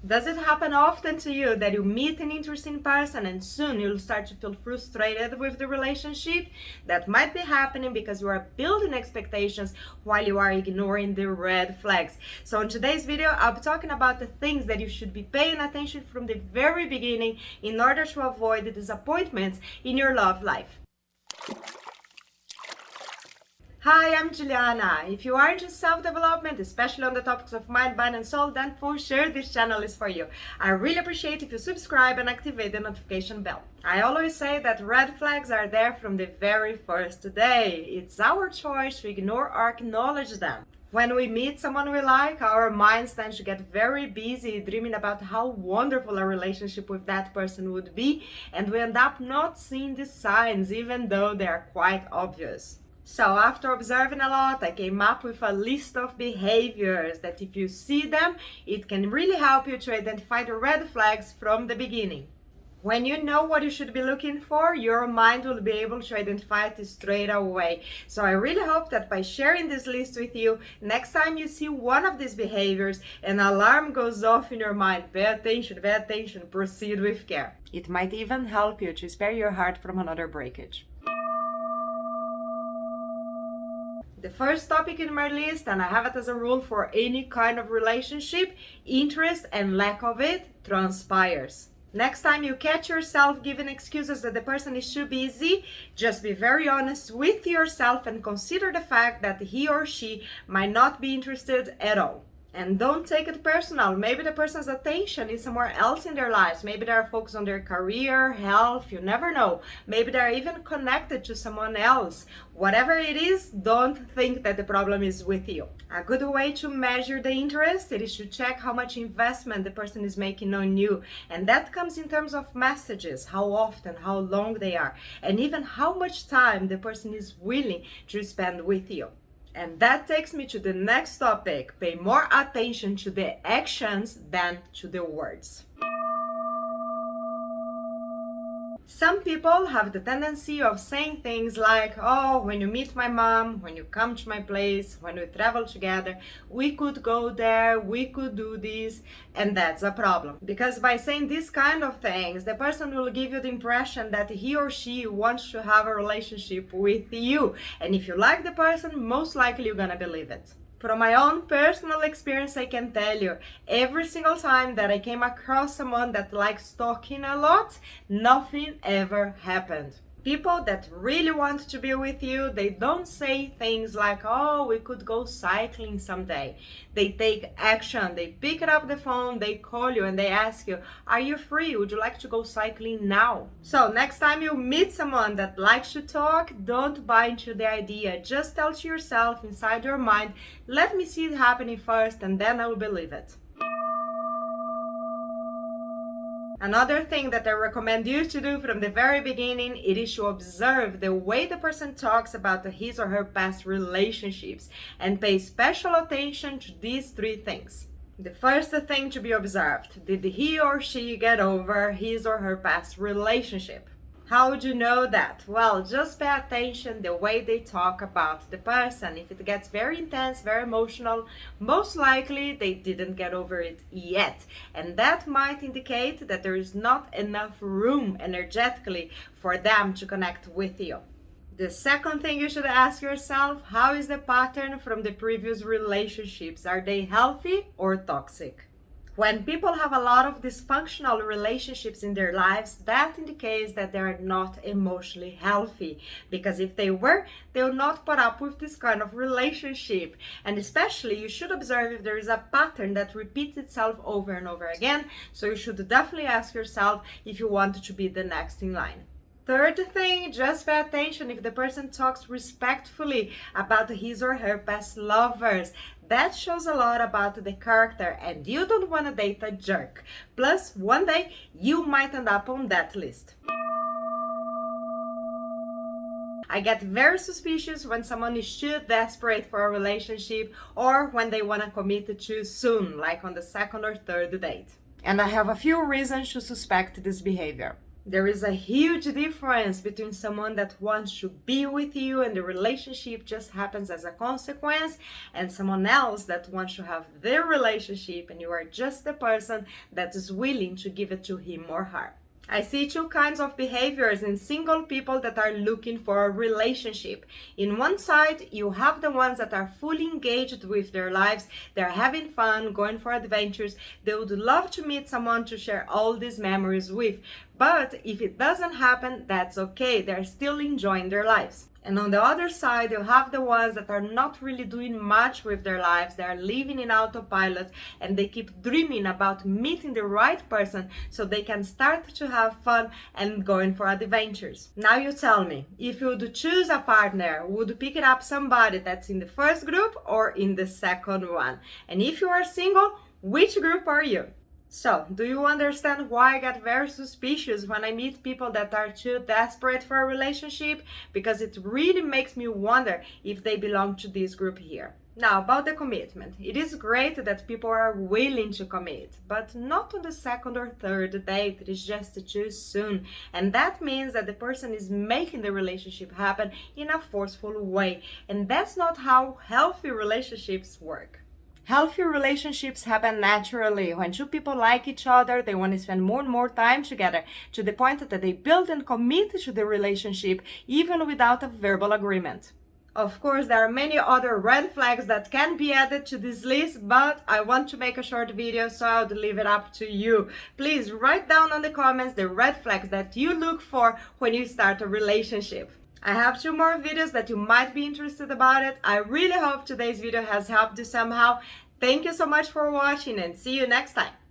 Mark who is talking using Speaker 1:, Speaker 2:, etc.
Speaker 1: Does it happen often to you that you meet an interesting person and soon you'll start to feel frustrated with the relationship? That might be happening because you are building expectations while you are ignoring the red flags. So in today's video, I'll be talking about the things that you should be paying attention from the very beginning in order to avoid the disappointments in your love life. Hi, I'm Juliana. If you are into self-development, especially on the topics of mind, body, and soul, then for sure this channel is for you. I really appreciate if you subscribe and activate the notification bell. I always say that red flags are there from the very first day. It's our choice to ignore or acknowledge them. When we meet someone we like, our minds tend to get very busy dreaming about how wonderful a relationship with that person would be, and we end up not seeing the signs even though they are quite obvious. So after observing a lot, I came up with a list of behaviors that if you see them, it can really help you to identify the red flags from the beginning. When you know what you should be looking for, your mind will be able to identify it straight away. So I really hope that by sharing this list with you, next time you see one of these behaviors, an alarm goes off in your mind. Pay attention, proceed with care. It might even help you to spare your heart from another breakage. The first topic in my list, and I have it as a rule for any kind of relationship, interest and lack of it transpires. Next time you catch yourself giving excuses that the person is too busy, just be very honest with yourself and consider the fact that he or she might not be interested at all. And don't take it personal. Maybe the person's attention is somewhere else in their lives. Maybe they're focused on their career, health, you never know. Maybe they're even connected to someone else. Whatever it is, don't think that the problem is with you. A good way to measure the interest is to check how much investment the person is making on you. And that comes in terms of messages, how often, how long they are, and even how much time the person is willing to spend with you. And that takes me to the next topic. Pay more attention to the actions than to the words. Some people have the tendency of saying things like, oh, when you meet my mom, when you come to my place, when we travel together, we could go there, we could do this, and that's a problem. Because by saying these kind of things, the person will give you the impression that he or she wants to have a relationship with you. And if you like the person, most likely you're gonna believe it. From my own personal experience, I can tell you, every single time that I came across someone that likes talking a lot, nothing ever happened. People that really want to be with you, they don't say things like, oh, we could go cycling someday. They take action, they pick up the phone, they call you and they ask you, are you free? Would you like to go cycling now? So next time you meet someone that likes to talk, don't buy into the idea. Just tell to yourself inside your mind, let me see it happening first and then I will believe it. Another thing that I recommend you to do from the very beginning, it is to observe the way the person talks about his or her past relationships and pay special attention to these three things. The first thing to be observed, did he or she get over his or her past relationship? How would you know that? Well, just pay attention the way they talk about the person. If it gets very intense, very emotional, most likely they didn't get over it yet. And that might indicate that there is not enough room energetically for them to connect with you. The second thing you should ask yourself, how is the pattern from the previous relationships? Are they healthy or toxic? When people have a lot of dysfunctional relationships in their lives, that indicates that they are not emotionally healthy. Because if they were, they would not put up with this kind of relationship. And especially, you should observe if there is a pattern that repeats itself over and over again. So you should definitely ask yourself if you want to be the next in line. Third thing, just pay attention if the person talks respectfully about his or her past lovers. That shows a lot about the character and you don't want to date a jerk. Plus, one day you might end up on that list. I get very suspicious when someone is too desperate for a relationship or when they want to commit too soon, like on the second or third date. And I have a few reasons to suspect this behavior. There is a huge difference between someone that wants to be with you and the relationship just happens as a consequence, and someone else that wants to have their relationship and you are just the person that is willing to give it to him or her. I see two kinds of behaviors in single people that are looking for a relationship. In one side, you have the ones that are fully engaged with their lives. They're having fun, going for adventures. They would love to meet someone to share all these memories with. But if it doesn't happen, that's okay. They're still enjoying their lives. And on the other side, you have the ones that are not really doing much with their lives. They are living in autopilot and they keep dreaming about meeting the right person so they can start to have fun and going for adventures. Now you tell me, if you would choose a partner, would you pick it up somebody that's in the first group or in the second one? And if you are single, which group are you? So, do you understand why I get very suspicious when I meet people that are too desperate for a relationship? Because it really makes me wonder if they belong to this group here. Now, about the commitment. It is great that people are willing to commit, but not on the second or third date. It is just too soon. And that means that the person is making the relationship happen in a forceful way. And that's not how healthy relationships work. Healthy relationships happen naturally. When two people like each other, they want to spend more and more time together to the point that they build and commit to the relationship even without a verbal agreement. Of course, there are many other red flags that can be added to this list, but I want to make a short video, so I'll leave it up to you. Please write down on the comments the red flags that you look for when you start a relationship. I have 2 more videos that you might be interested about it. I really hope today's video has helped you somehow. Thank you so much for watching and see you next time.